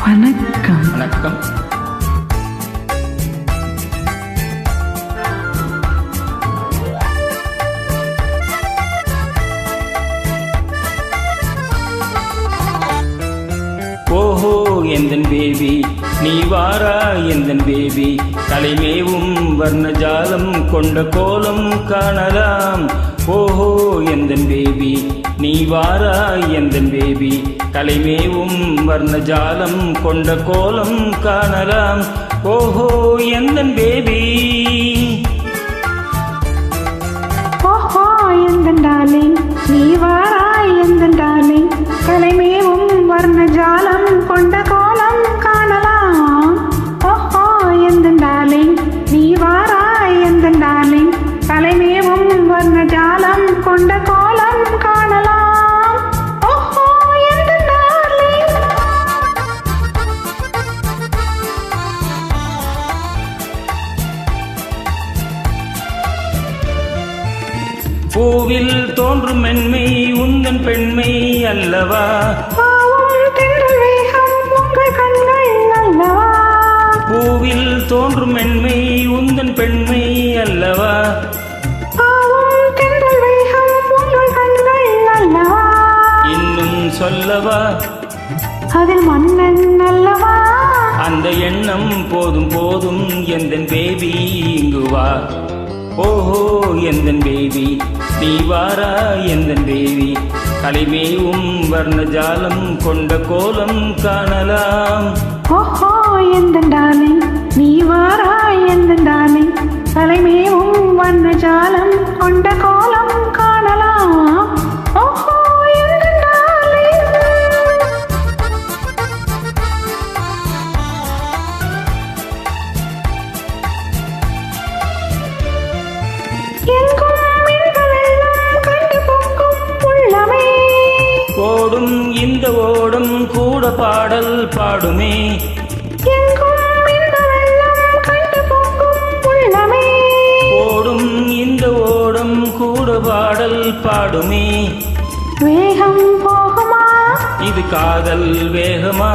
வணக்கம். வணக்கம். ஓஹோ எந்தன் பேபி நீ வாரா எந்தன் பேபி, கலைமேவும் வர்ணஜாலம் கொண்ட கோலம் காணலாம். ஓஹோ எந்தன் பேபி நீ வாரா எந்தன் பேபி, கலைமேவும் வர்ணஜாலம் கொண்ட கோலம் காணலாம். ஓஹோ எந்தன் பேபி. ஓஹோ எந்தன் டார்லிங் நீ வாரா எந்தன் டார்லிங், கலைமேவும் வர்ணஜாலம் கொண்ட கோலம் காணலாம். ஓஹோ எந்தன் டார்லிங் நீ வாரா எந்தன் டார்லிங், கலைமேவும் வர்ணஜாலம் கொண்ட கோலம் காணலாம். ஓஹோ எந்தன் டார்லிங். பூவில் தோன்றும் மென்மை உந்தன் பெண்மை அல்லவா, பூவில் தோன்றும் மென்மை உந்தன் பெண்மை அல்லவா, இன்னும் சொல்லவா அதில் மன்னன் அல்லவா, அந்த எண்ணம் போதும் போதும் எந்தன் பேபி இங்கு வா. ஓஹோ எந்தன் பேபி நீ வாரா எந்தன் பேபி, கலைமேவும் வர்ணஜாலம் கொண்ட கோலம் காணலாம். ஓஹோ எந்தன் டார்லிங் நீ வாரா எந்தன் டார்லிங், கலைமேவும் வர்ணஜாலம் கொண்ட கோலம் காணலாம். ஓஹோ எந்தன் டார்லிங். எங்கும் மின்களெல்லாம் கண்டு பொங்கும் உள்ளமே, ஓடும் இந்த ஓடும் கூட பாடல் பாடுமே. எங்கும் மின்களெல்லாம் கண்டு பொங்கும் உள்ளமே, ஓடும் இந்த ஓடும் கூட பாடல் பாடுமே. வேகம் போகுமா இது காதல் வேகமா,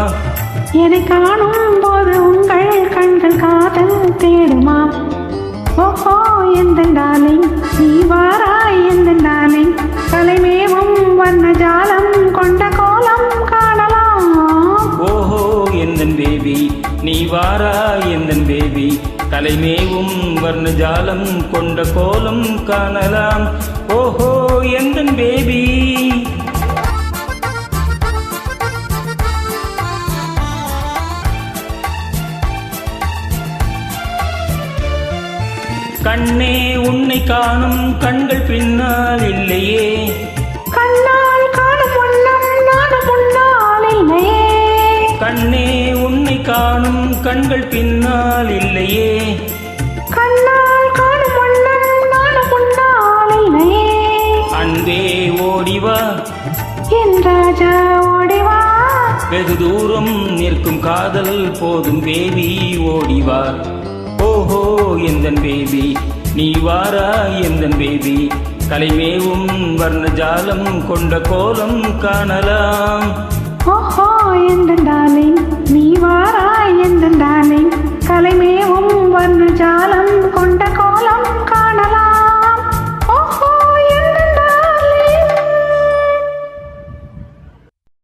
என்னை காணும் போது உங்கள் கண்கள் காதல் தேடுமா. ஓஹோ எந்தன் டார்லிங் நீ வாரா எந்தன் டார்லிங், கலைமேவும் வர்ணஜாலம் கொண்ட கோலம் காணலாம். ஓஹோ எந்தன் பேபி நீ வாரா எந்தன் பேபி, கலைமேவும் வர்ணஜாலம் கொண்ட கோலம் காணலாம். ஓஹோ எந்தன் பேபி. கண்ணே உன்னை காணும் கண்கள் பின்னால் இல்லையே, கண்ணால் காணும் வண்ணம் நானும் முன்னால் இல்லையே, கண்ணே உன்னை காணும் கண்கள் பின்னால் இல்லையே, கண்ணால் காணும் வண்ணம் நானும் முன்னால் இல்லையே. அன்பே ஓடிவா என் ராஜா ஓடிவா, வெகு தூரம் நிற்கும் காதல் போதும் பேபி ஓடிவா. ஓஹோ எந்தன் பேபி நீ வாரா எந்தன் பேபி, கலைமேவும் வர்ணஜாலம் கொண்ட கோலம் காணலாம்.